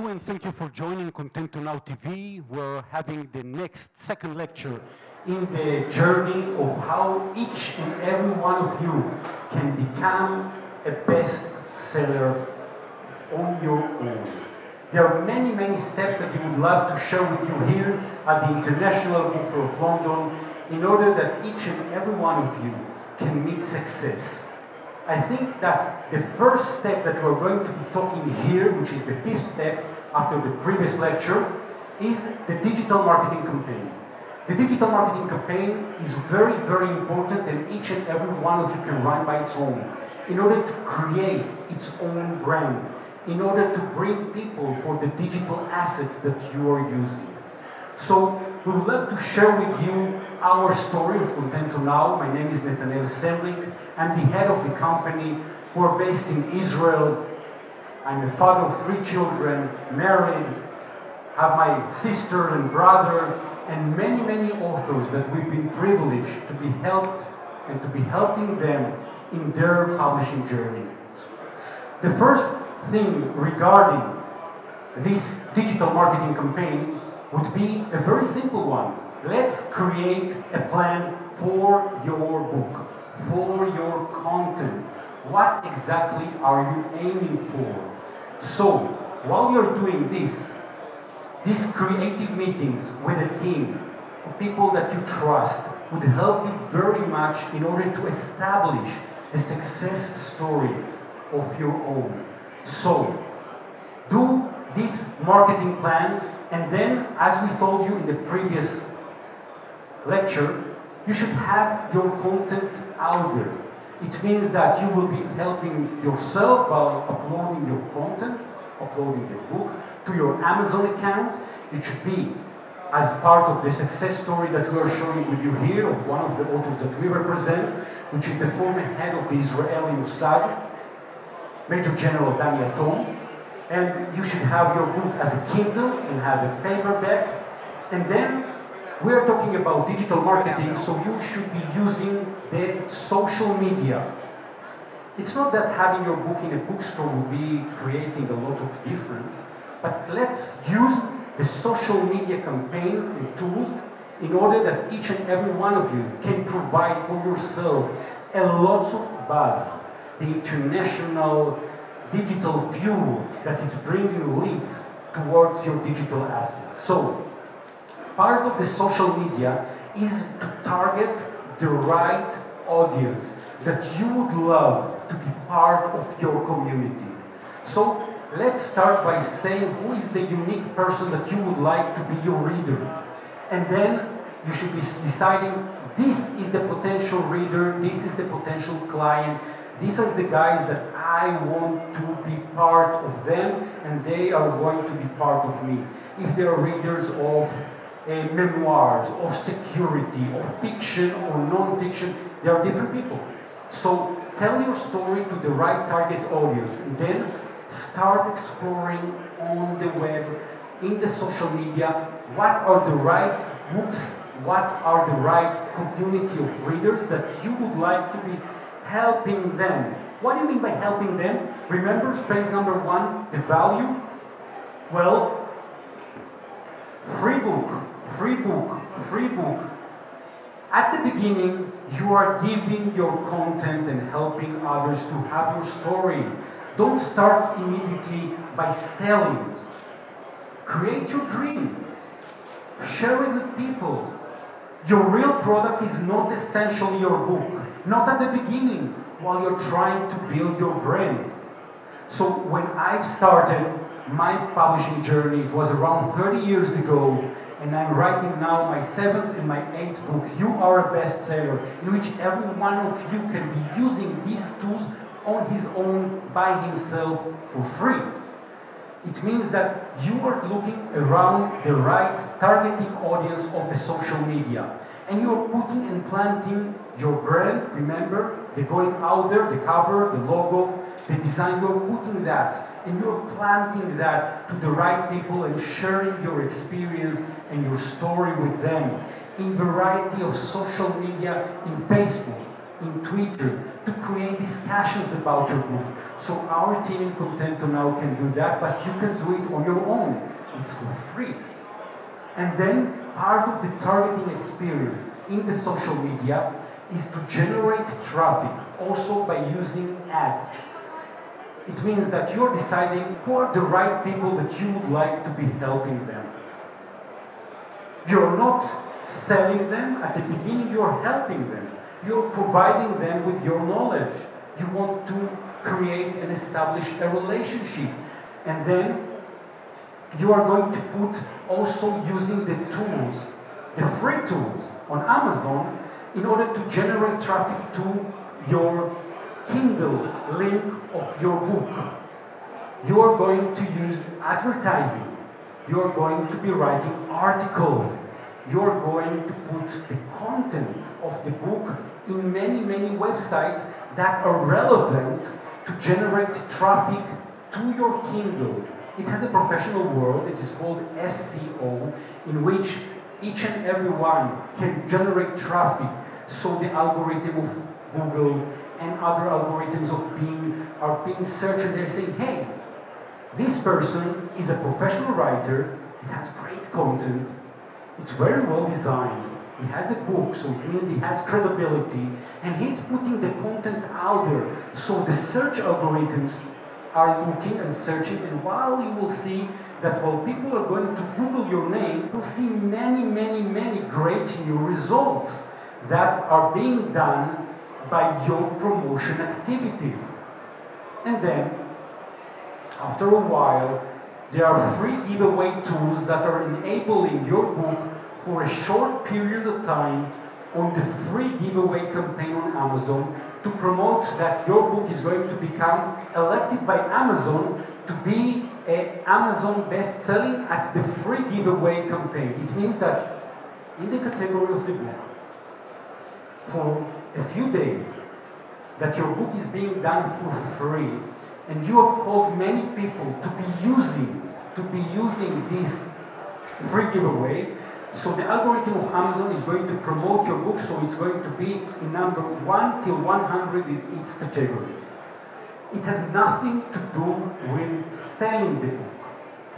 Hello and thank you for joining ContentoNow TV. We're having the next second lecture in the journey of how each and every one of you can become a best-seller on your own. There are many, many steps that you would love to share with you here at the International Book Fair of London in order that each and every one of you can meet success. I think that the first step that we're going to be talking here, which is the fifth step after the previous lecture, is the digital marketing campaign. The digital marketing campaign is very, very important, and each and every one of you can run by its own in order to create its own brand, in order to bring people for the digital assets that you are using. So we would like to share with you our story of ContentoNow. My name is Netanel Semrik. I'm the head of the company. We're based in Israel. I'm a father of 3 children, married, have my sister and brother, and many, many authors that we've been privileged to be helped and to be helping them in their publishing journey. The first thing regarding this digital marketing campaign would be a very simple one. Let's create a plan for your book, for your content. What exactly are you aiming for? So, while you're doing this, these creative meetings with a team of people that you trust would help you very much in order to establish the success story of your own. So, do this marketing plan, and then, as we told you in the previous lecture, you should have your content out there. It means that you will be helping yourself by uploading your content, uploading your book to your Amazon account. It should be as part of the success story that we are showing with you here of one of the authors that we represent, which is the former head of the Israeli Mossad, Major General Dani Atom. And you should have your book as a Kindle and have a paperback. And then we are talking about digital marketing, so you should be using the social media. It's not that having your book in a bookstore will be creating a lot of difference, but let's use the social media campaigns and tools in order that each and every one of you can provide for yourself a lot of buzz, the international digital fuel that is bringing leads towards your digital assets. So, part of the social media is to target the right audience that you would love to be part of your community. So let's start by saying who is the unique person that you would like to be your reader. And then you should be deciding, this is the potential reader, this is the potential client, these are the guys that I want to be part of them, and they are going to be part of me. If they are readers of memoirs, of security, of fiction or non-fiction, they are different people. So tell your story to the right target audience, and then start exploring on the web, in the social media, what are the right books, what are the right community of readers that you would like to be helping them. What do you mean by helping them? Remember phrase number 1, the value? Well, free book, free book, free book. At the beginning, you are giving your content and helping others to have your story. Don't start immediately by selling. Create your dream. Share it with people. Your real product is not essentially your book. Not at the beginning, while you're trying to build your brand. So when I started my publishing journey, it was around 30 years ago, and I'm writing now my 7th and my 8th book, You Are a Bestseller, in which every one of you can be using these tools on his own, by himself, for free. It means that you are looking around the right targeting audience of the social media, and you're putting and planting your brand. Remember, they're going out there, the cover, the logo, the design, you're putting that, and you're planting that to the right people and sharing your experience and your story with them in variety of social media, in Facebook, in Twitter, to create discussions about your book. So our team in ContentoNow can do that, but you can do it on your own. It's for free. And then part of the targeting experience in the social media is to generate traffic, also by using ads. It means that you're deciding who are the right people that you would like to be helping them. You're not selling them at the beginning, you're helping them. You're providing them with your knowledge. You want to create and establish a relationship. And then you are going to put also using the tools, the free tools on Amazon in order to generate traffic to your Kindle link of your book. You are going to use advertising. You are going to be writing articles. You are going to put the content of the book in many, many websites that are relevant to generate traffic to your Kindle. It has a professional word, it is called SEO, in which each and every one can generate traffic. So the algorithm of Google and other algorithms of Bing are being searched and they're saying, hey, this person is a professional writer, he has great content, it's very well designed, he has a book, so it means he has credibility, and he's putting the content out there. So the search algorithms are looking and searching, and while you will see that while people are going to Google your name, you'll see many, many, many great new results that are being done by your promotion activities. And then, after a while, there are free giveaway tools that are enabling your book for a short period of time on the free giveaway campaign on Amazon to promote that your book is going to become elected by Amazon to be an Amazon best-selling at the free giveaway campaign. It means that in the category of the book, for a few days, that your book is being done for free, and you have called many people to be using this free giveaway. So the algorithm of Amazon is going to promote your book, so it's going to be in number 1 till 100 in its category. It has nothing to do with selling the book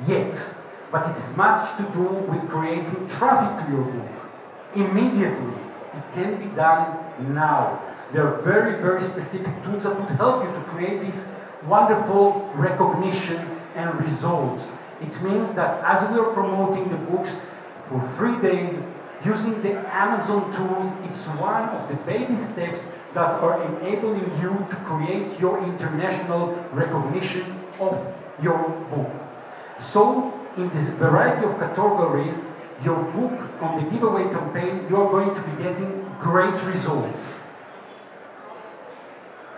yet, but it has much to do with creating traffic to your book immediately. It can be done now. There are very, very specific tools that would help you to create this wonderful recognition and results. It means that as we are promoting the books for 3 days, using the Amazon tools, it's one of the baby steps that are enabling you to create your international recognition of your book. So, in this variety of categories, your book on the giveaway campaign, you're going to be getting great results.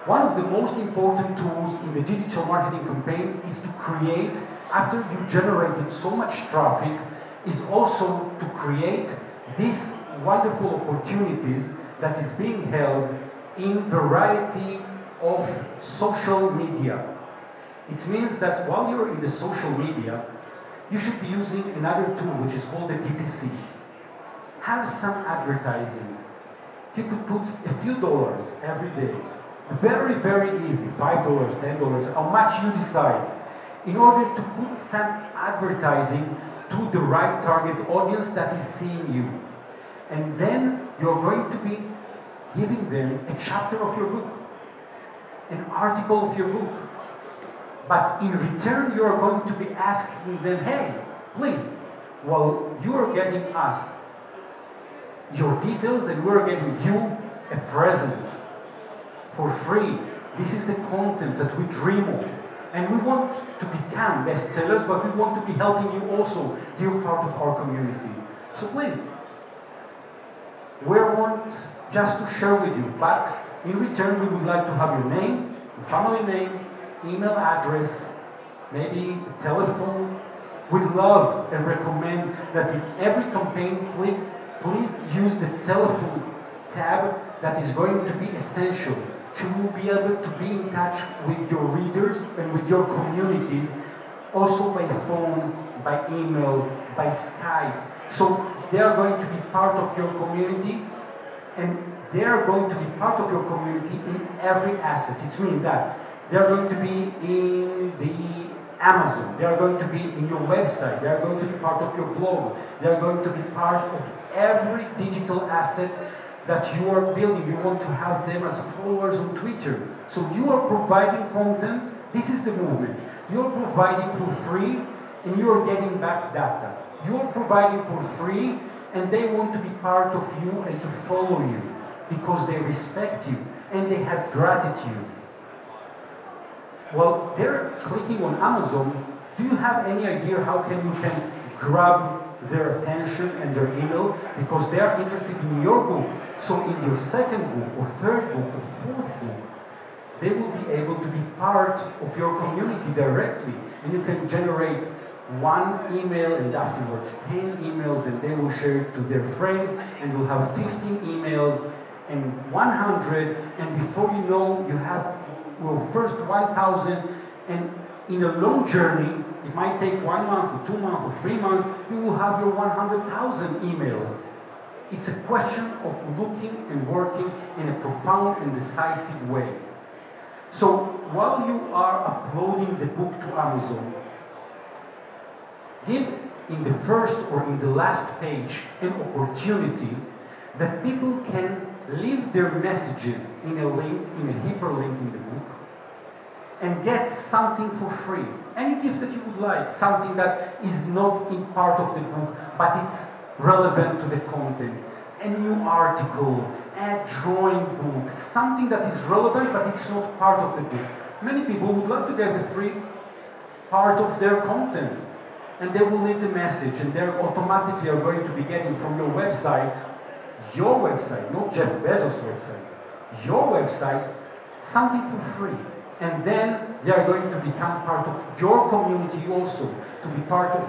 One of the most important tools in the digital marketing campaign is to create, after you generated so much traffic, is also to create these wonderful opportunities that is being held in variety of social media. It means that while you're in the social media, you should be using another tool which is called the PPC. Have some advertising. You could put a few dollars every day. Very, very easy, $5, $10, how much you decide, in order to put some advertising to the right target audience that is seeing you. And then you're going to be giving them a chapter of your book, an article of your book. But in return, you're going to be asking them, hey, please, while you are getting us your details and we're getting you a present for free. This is the content that we dream of. And we want to become bestsellers, but we want to be helping you also, dear part of our community. So please, we want just to share with you, but in return we would like to have your name, your family name, email address, maybe a telephone. We'd love and recommend that in every campaign, please use the telephone tab that is going to be essential. You will be able to be in touch with your readers and with your communities, also by phone, by email, by Skype. So they are going to be part of your community, and they are going to be part of your community in every asset. It means that they are going to be in the Amazon, they are going to be in your website, they are going to be part of your blog, they are going to be part of every digital asset that you are building. You want to have them as followers on Twitter. So you are providing content. This is the movement. You are providing for free and you are getting back data. You are providing for free and they want to be part of you and to follow you because they respect you and they have gratitude. Well, they're clicking on Amazon. Do you have any idea how you can grab their attention and their email? Because they are interested in your book. So in your second book or third book or fourth book, they will be able to be part of your community directly. And you can generate one email and afterwards 10 emails and they will share it to their friends and you'll have 15 emails and 100 and before you know you have first 1,000 and in a long journey, it might take 1 month or 2 months or 3 months, you will have your 100,000 emails. It's a question of looking and working in a profound and decisive way. So while you are uploading the book to Amazon, give in the first or in the last page an opportunity that people can leave their messages in a link, in a hyperlink in the book, and get something for free. Any gift that you would like, something that is not in part of the book, but it's relevant to the content. A new article, a drawing book, something that is relevant, but it's not part of the book. Many people would love to get a free part of their content. And they will leave the message, and they automatically are going to be getting from your website, not Jeff Bezos' website, your website, something for free. And then they are going to become part of your community also, to be part of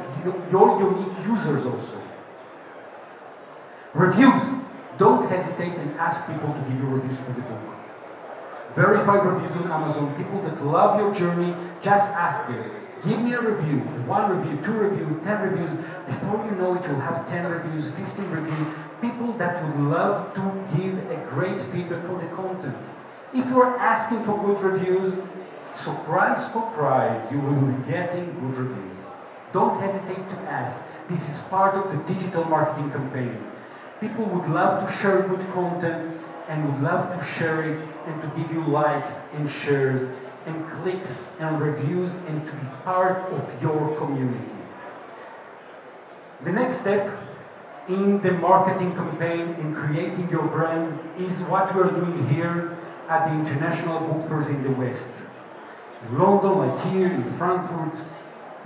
your unique users also. Reviews. Don't hesitate and ask people to give you reviews for the book. Verified reviews on Amazon. People that love your journey, just ask them. Give me a review, 1 review, 2 reviews, 10 reviews. Before you know it, you'll have 10 reviews, 15 reviews. People that would love to give a great feedback for the content. If you're asking for good reviews, surprise, surprise, you will be getting good reviews. Don't hesitate to ask. This is part of the digital marketing campaign. People would love to share good content and would love to share it and to give you likes and shares and clicks and reviews and to be part of your community. The next step in the marketing campaign in creating your brand is what we're doing here at the international book fairs in the West. In London, like here, in Frankfurt,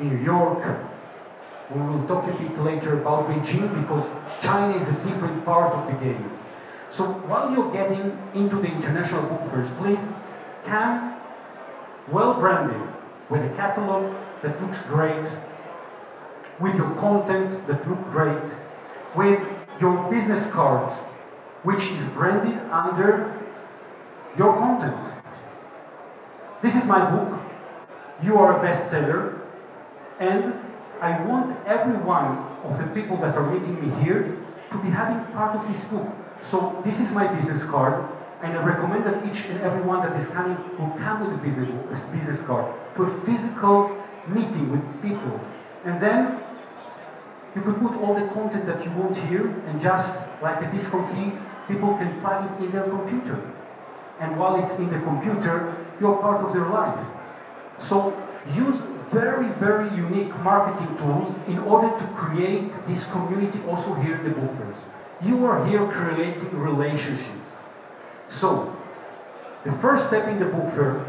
in New York. We will talk a bit later about Beijing because China is a different part of the game. So while you're getting into the international book fairs, please come well branded, with a catalog that looks great, with your content that looks great, with your business card, which is branded under your content. This is my book. You are a bestseller, and I want every one of the people that are meeting me here to be having part of this book. So this is my business card. And I recommend that each and every one that is coming will come with a business card to a physical meeting with people. And then you could put all the content that you want here and just like a disco key, people can plug it in their computer. And while it's in the computer, you're part of their life. So use very, very unique marketing tools in order to create this community also here in the book fairs. You are here creating relationships. So, the first step in the book fair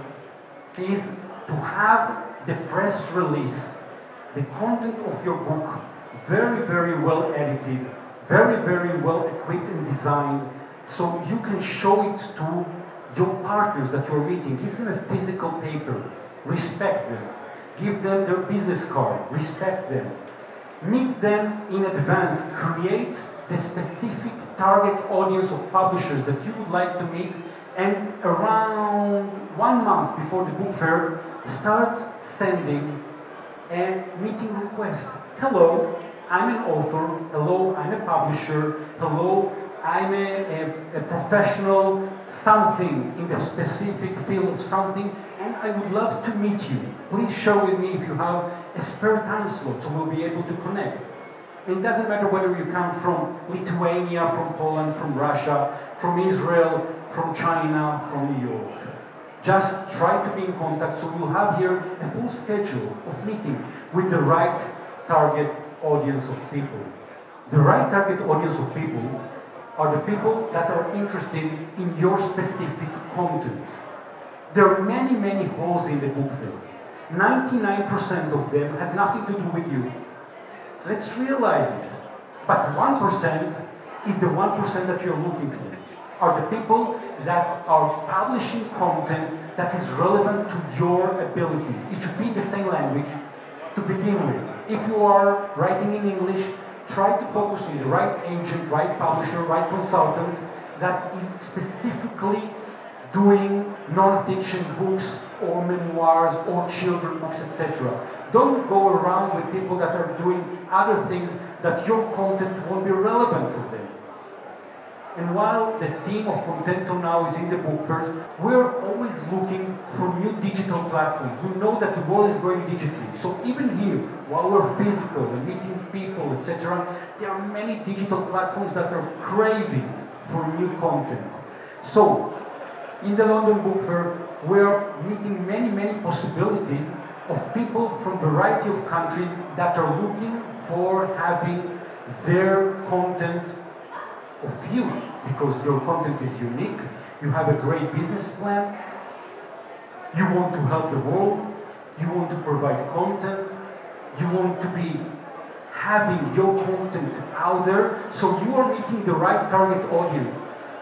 is to have the press release, the content of your book, very, very well edited, very, very well equipped and designed, so you can show it to your partners that you're meeting. Give them a physical paper, respect them. Give them their business card, respect them. Meet them in advance, create the specific target audience of publishers that you would like to meet, and around 1 month before the book fair, start sending a meeting request. Hello, I'm an author. Hello, I'm a publisher. Hello, I'm a professional something in the specific field of something, and I would love to meet you. Please share with me if you have a spare time slot, so we'll be able to connect. And it doesn't matter whether you come from Lithuania, from Poland, from Russia, from Israel, from China, from New York. Just try to be in contact, so you'll have here a full schedule of meetings with the right target audience of people. The right target audience of people are the people that are interested in your specific content. There are many, many holes in the book fair. 99% of them has nothing to do with you. Let's realize it. But 1% is the 1% that you're looking for. Are the people that are publishing content that is relevant to your abilities. It should be the same language to begin with. If you are writing in English, try to focus on the right agent, right publisher, right consultant that is specifically doing non-fiction books or memoirs or children books, etc. Don't go around with people that are doing other things that your content won't be relevant for them. And while the team of ContentoNow is in the book fairs, we're always looking for new digital platforms. We know that the world is going digitally. So even here, while we're physical and meeting people, etc., there are many digital platforms that are craving for new content. So, in the London Book Fair, we're meeting many, many possibilities of people from a variety of countries that are looking for having their content of you, because your content is unique, you have a great business plan, you want to help the world, you want to provide content, you want to be having your content out there, so you are meeting the right target audience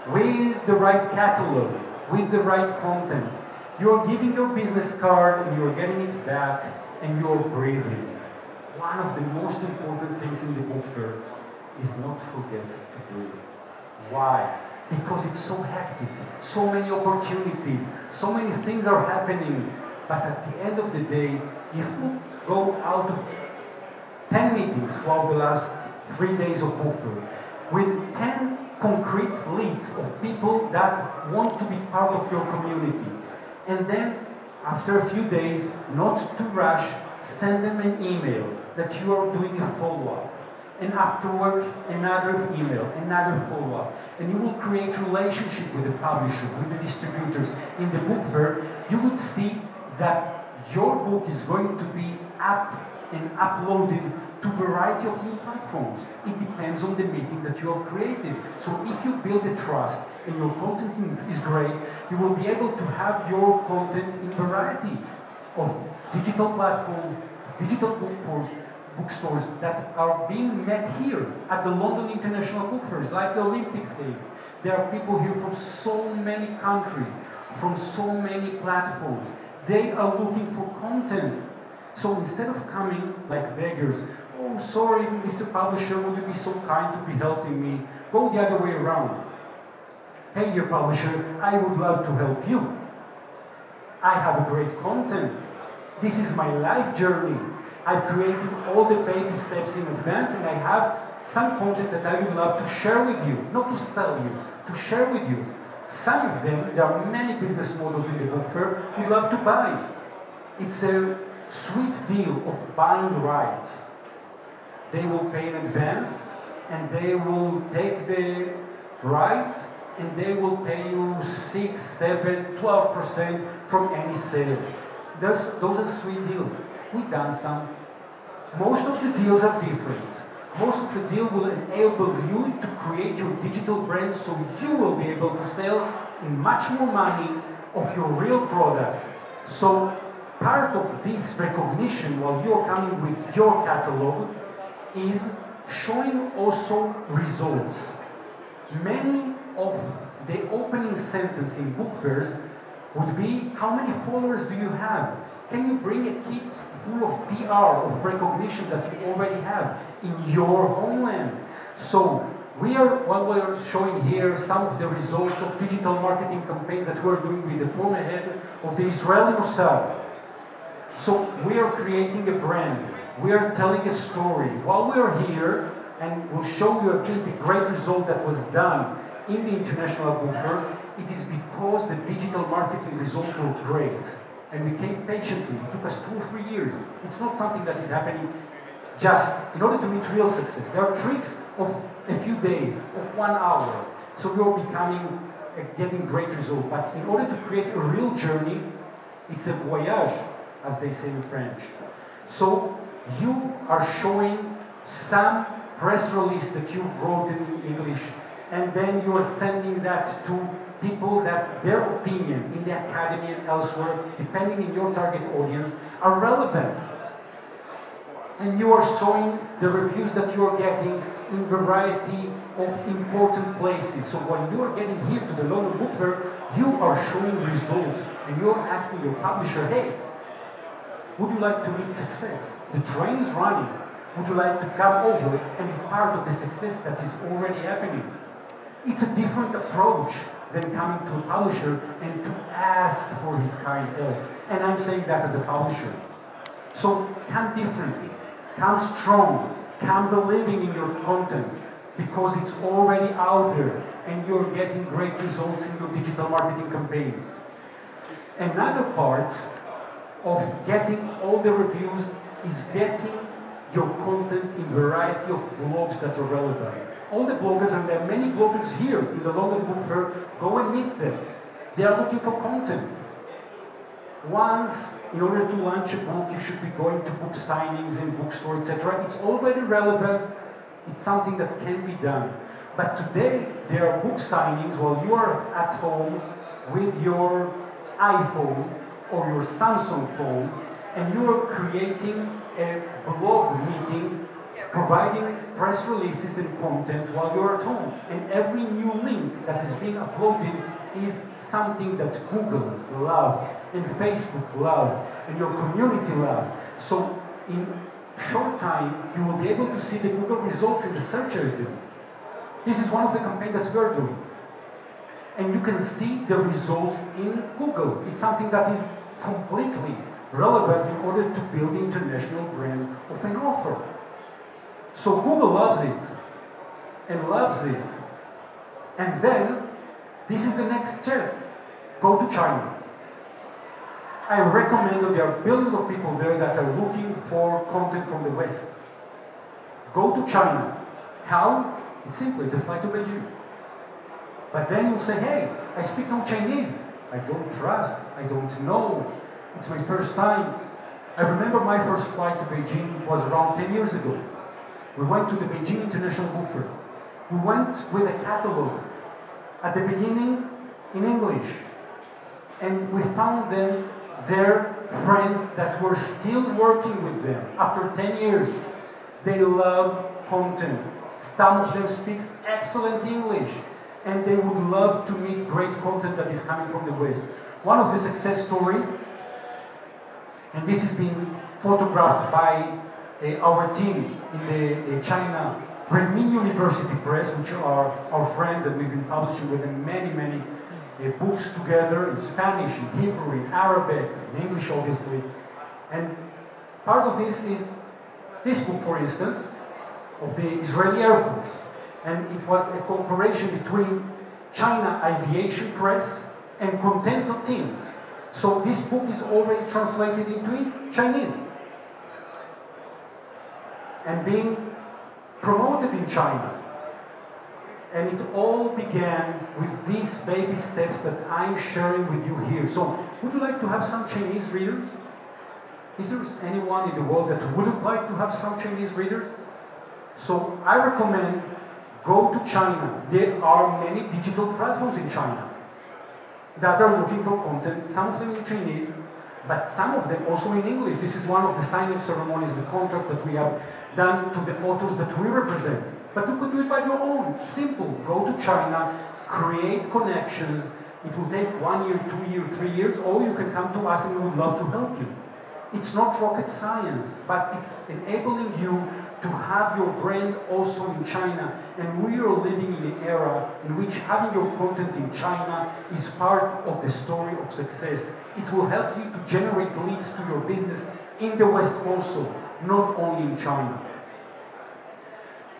with the right catalog, with the right content. You're giving your business card and you're getting it back and you're breathing. One of the most important things in the book fair is not forget to breathe. Why? Because it's so hectic, so many opportunities, so many things are happening. But at the end of the day, if you go out of 10 meetings throughout the last 3 days of book fair, with 10 concrete leads of people that want to be part of your community, and then after a few days, not to rush, send them an email that you are doing a follow-up. And afterwards, another email, another follow-up. And you will create relationship with the publisher, with the distributors. In the book fair, you would see that your book is going to be up and uploaded to a variety of new platforms. It depends on the meeting that you have created. So if you build the trust and your content is great, you will be able to have your content in variety of digital platforms, digital bookstores that are being met here at the London International Book Fairs, like the Olympics days. There are people here from so many countries, from so many platforms. They are looking for content. So instead of coming like beggars, oh, sorry, Mr. Publisher, would you be so kind to be helping me? Go the other way around. Hey, dear publisher, I would love to help you. I have a great content. This is my life journey. I've created all the baby steps in advance, and I have some content that I would love to share with you, not to sell you, to share with you. Some of them, there are many business models in the book fair, would love to buy. It's a sweet deal of buying rights. They will pay in advance, and they will take the rights, and they will pay you 6, 7, 12% from any sales. Those are sweet deals. We've done some. Most of the deals are different. Most of the deal will enable you to create your digital brand, so you will be able to sell in much more money of your real product. So part of this recognition while you're coming with your catalog is showing also results. Many of the opening sentence in book fairs would be, how many followers do you have? Can you bring a kit full of PR, of recognition that you already have in your homeland? So while we are showing here some of the results of digital marketing campaigns that we're doing with the former head of the Israeli Mossad. So we are creating a brand. We are telling a story. While we are here, and will show you a bit a great result that was done in the International Book Fair. It is because the digital marketing results were great. And we came patiently. It took us 2 or 3 years. It's not something that is happening just in order to meet real success. There are tricks of a few days, of 1 hour. So we are getting great results. But in order to create a real journey, it's a voyage, as they say in French. So you are showing some press release that you wrote in English, and then you are sending that to people that their opinion in the academy and elsewhere, depending on your target audience, are relevant. And you are showing the reviews that you are getting in variety of important places. So when you are getting here to the London Book Fair, you are showing results, and you are asking your publisher, hey, would you like to meet success? The train is running. Would you like to come over and be part of the success that is already happening? It's a different approach than coming to a publisher and to ask for his kind help. And I'm saying that as a publisher. So come differently, come strong, come believing in your content, because it's already out there and you're getting great results in your digital marketing campaign. Another part of getting all the reviews is getting your content in variety of blogs that are relevant. All the bloggers, and there are many bloggers here in the London Book Fair, go and meet them. They are looking for content. Once, in order to launch a book, you should be going to book signings in bookstores, etc. It's already relevant. It's something that can be done. But today, there are book signings while you are at home with your iPhone or your Samsung phone, and you are creating a blog meeting, providing press releases and content while you're at home. And every new link that is being uploaded is something that Google loves, and Facebook loves, and your community loves. So in short time, you will be able to see the Google results in the search engine. This is one of the campaigns that we're doing. And you can see the results in Google. It's something that is completely relevant in order to build the international brand of an author. So Google loves it, and loves it. And then, this is the next step. Go to China. I recommend that there are billions of people there that are looking for content from the West. Go to China. How? It's simple, it's a flight to Beijing. But then you'll say, hey, I speak no Chinese. I don't trust, I don't know. It's my first time. I remember my first flight to Beijing, it was around 10 years ago. We went to the Beijing International Book Fair. We went with a catalog. At the beginning, in English. And we found them, their friends that were still working with them after 10 years. They love content. Some of them speak excellent English. And they would love to meet great content that is coming from the West. One of the success stories, and this is being photographed by our team in the China Renmin University Press, which are our friends, and we've been publishing with them many books together in Spanish, in Hebrew, in Arabic, in English, obviously. And part of this is this book, for instance, of the Israeli Air Force. And it was a cooperation between China Aviation Press and ContentoNow team. So this book is already translated into Chinese and being promoted in China. And it all began with these baby steps that I'm sharing with you here. So, would you like to have some Chinese readers? Is there anyone in the world that wouldn't like to have some Chinese readers? So, I recommend go to China. There are many digital platforms in China that are looking for content, some of them in Chinese, but some of them also in English. This is one of the signing ceremonies with contracts that we have done to the authors that we represent. But you could do it by your own. Simple. Go to China, create connections. It will take 1 year, 2 years, 3 years, or you can come to us and we would love to help you. It's not rocket science, but it's enabling you to have your brand also in China. And we are living in an era in which having your content in China is part of the story of success. It will help you to generate leads to your business in the West also, not only in China.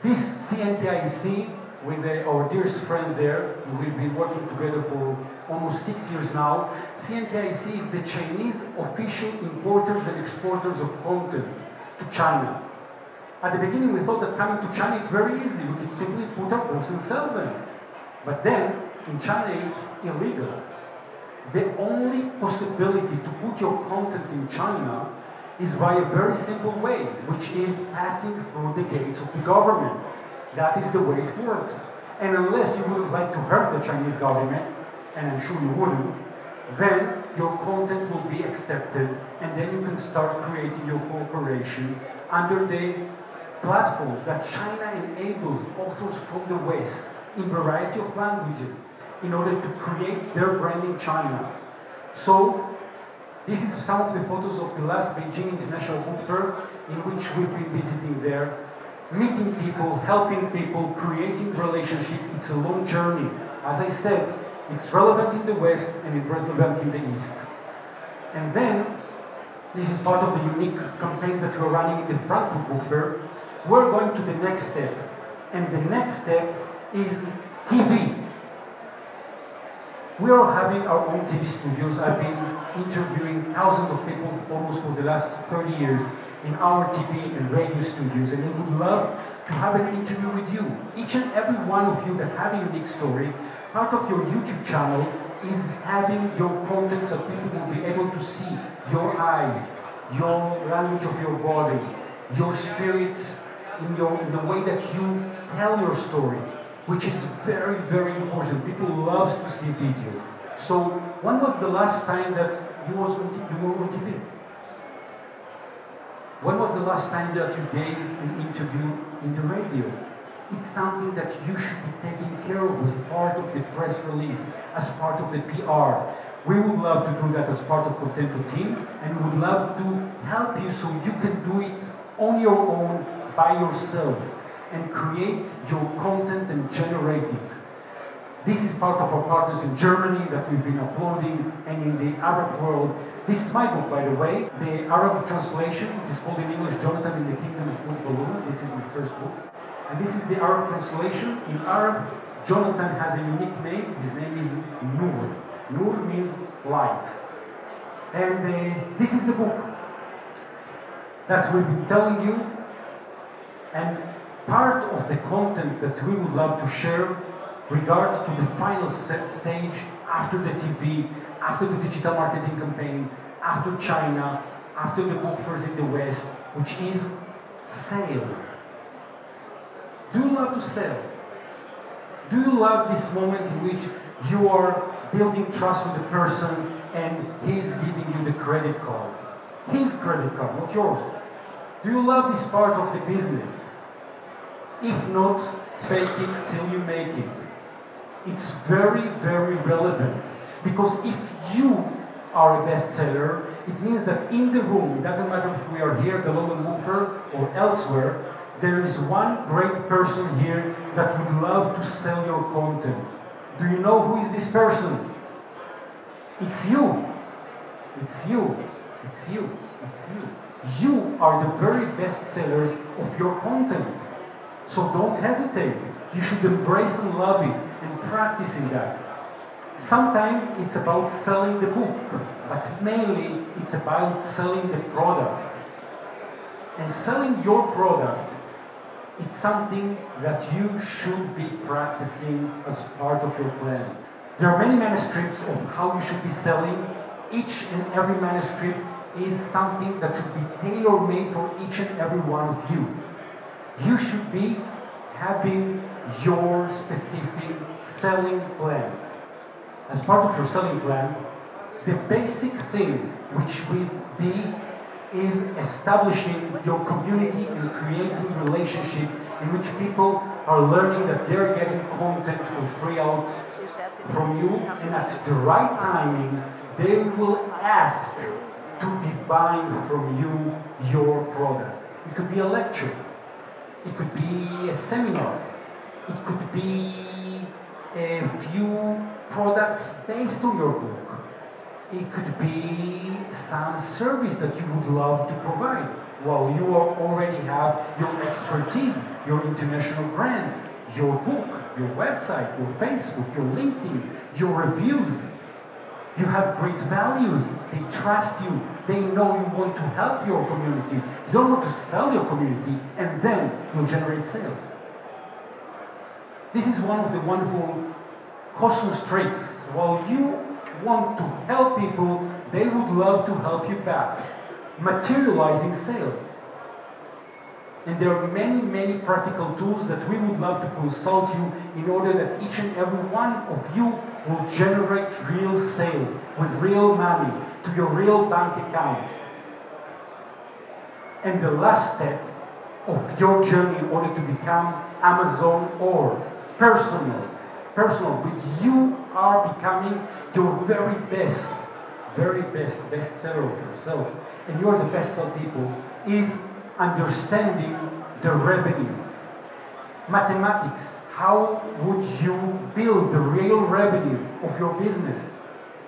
This CNPIC, with our dearest friend there, we've been working together for almost 6 years now. CNPIC is the Chinese official importers and exporters of content to China. At the beginning, we thought that coming to China, it's very easy. We can simply put our books and sell them. But then, in China, it's illegal. The only possibility to put your content in China is by a very simple way, which is passing through the gates of the government. That is the way it works. And unless you would like to hurt the Chinese government, and I'm sure you wouldn't, then your content will be accepted, and then you can start creating your cooperation under the platforms that China enables authors from the West in a variety of languages in order to create their brand in China. So, this is some of the photos of the last Beijing International Book Fair in which we've been visiting there, meeting people, helping people, creating relationship. It's a long journey. As I said, it's relevant in the West and it's relevant in the East. And then, this is part of the unique campaigns that we're running in the Frankfurt Book Fair. We're going to the next step. And the next step is TV. We are having our own TV studios. I've been interviewing thousands of people almost for the last 30 years in our TV and radio studios, and we would love to have an interview with you. Each and every one of you that have a unique story, part of your YouTube channel is having your content so people will be able to see your eyes, your language of your body, your spirit in the way that you tell your story, which is very, very important. People love to see video. So, when was the last time that you were on TV? When was the last time that you gave an interview in the radio? It's something that you should be taking care of as part of the press release, as part of the PR. We would love to do that as part of Contento team, and we would love to help you so you can do it on your own, by yourself, and create your content and generate it. This is part of our partners in Germany that we've been uploading, and in the Arab world. This is my book, by the way. The Arab translation, it is called in English, Jonathan in the Kingdom of Wood Balloons. This is my first book. And this is the Arab translation. In Arab, Jonathan has a unique name. His name is Nur. Nur means light. And this is the book that we've been telling you. And part of the content that we would love to share regards to the final stage after the TV, after the digital marketing campaign, after China, after the book fairs in the West, which is sales. Do you love to sell? Do you love this moment in which you are building trust with the person and he's giving you the credit card? His credit card, not yours. Do you love this part of the business? If not, fake it till you make it. It's very, very relevant. Because if you are a bestseller, it means that in the room, it doesn't matter if we are here at the London Book Fair or elsewhere, there is one great person here that would love to sell your content. Do you know who is this person? It's you. It's you. It's you. It's you. You are the very best sellers of your content. So don't hesitate. You should embrace and love it and practice in that. Sometimes it's about selling the book, but mainly it's about selling the product. And selling your product, it's something that you should be practicing as part of your plan. There are many manuscripts of how you should be selling. Each and every manuscript is something that should be tailor-made for each and every one of you. You should be having your specific selling plan. As part of your selling plan, the basic thing which will be is establishing your community and creating relationship in which people are learning that they're getting content for free out from you, and at the right timing, they will ask to be buying from you your product. It could be a lecture. It could be a seminar. It could be a few products based on your book. It could be some service that you would love to provide while you already have your expertise your international brand, your book, your website, your Facebook, your LinkedIn, your reviews. You have great values. They trust you. They know you want to help your community. You don't want to sell your community, and then you'll generate sales. This is one of the wonderful Cosmos traits. While you want to help people, they would love to help you back, materializing sales. And there are many, many practical tools that we would love to consult you in order that each and every one of you will generate real sales with real money to your real bank account. And the last step of your journey in order to become Amazon or personal, with you are becoming your very best seller of yourself, and you're the best salespeople, is understanding the revenue. Mathematics, how would you build the real revenue of your business,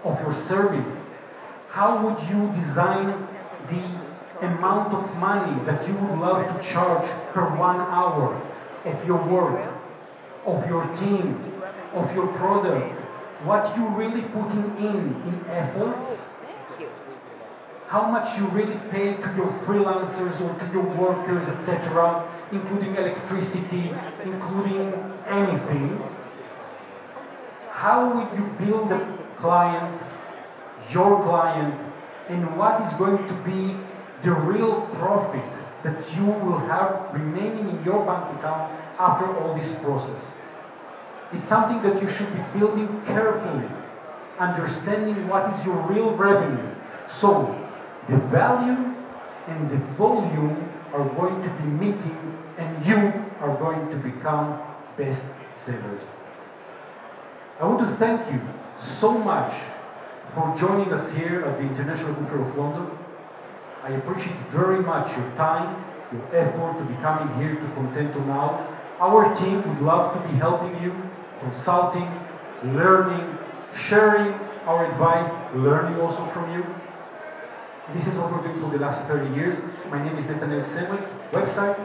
of your service? How would you design the amount of money that you would love to charge per 1 hour of your work, of your team, of your product, what you really putting in efforts, how much you really pay to your freelancers or to your workers, etc., including electricity, including anything. How would you build a client, your client, and what is going to be the real profit that you will have remaining in your bank account after all this process? It's something that you should be building carefully, understanding what is your real revenue. So, the value and the volume are going to be meeting, and you are going to become best sellers. I want to thank you so much for joining us here at the International Book Fair of London. I appreciate very much your time, your effort to be coming here to ContentoNow. Our team would love to be helping you, consulting, learning, sharing our advice, learning also from you. This is what we're doing for the last 30 years. My name is Netanel Semrik. Website,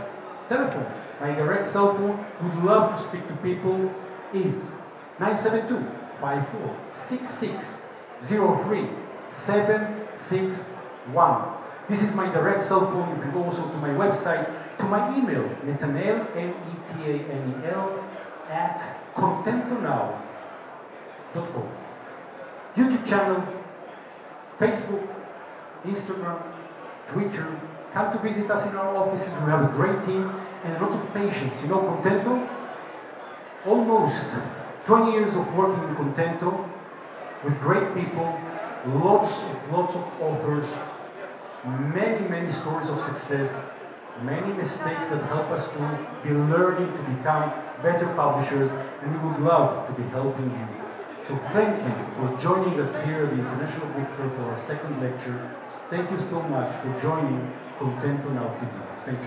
telephone. My direct cell phone, would love to speak to people, is 972-54-6603-761. This is my direct cell phone. You can go also to my website, to my email, Netanel, Netanel, @ContentoNow.com. YouTube channel, Facebook, Instagram, Twitter. Come to visit us in our offices. We have a great team and a lot of patience. You know, Contento, almost 20 years of working in Contento with great people, lots of authors, many stories of success, many mistakes that help us to be learning to become better publishers, and we would love to be helping you. So thank you for joining us here at the International Book Fair for our second lecture. Thank you so much for joining ContentoNow TV. Thank you.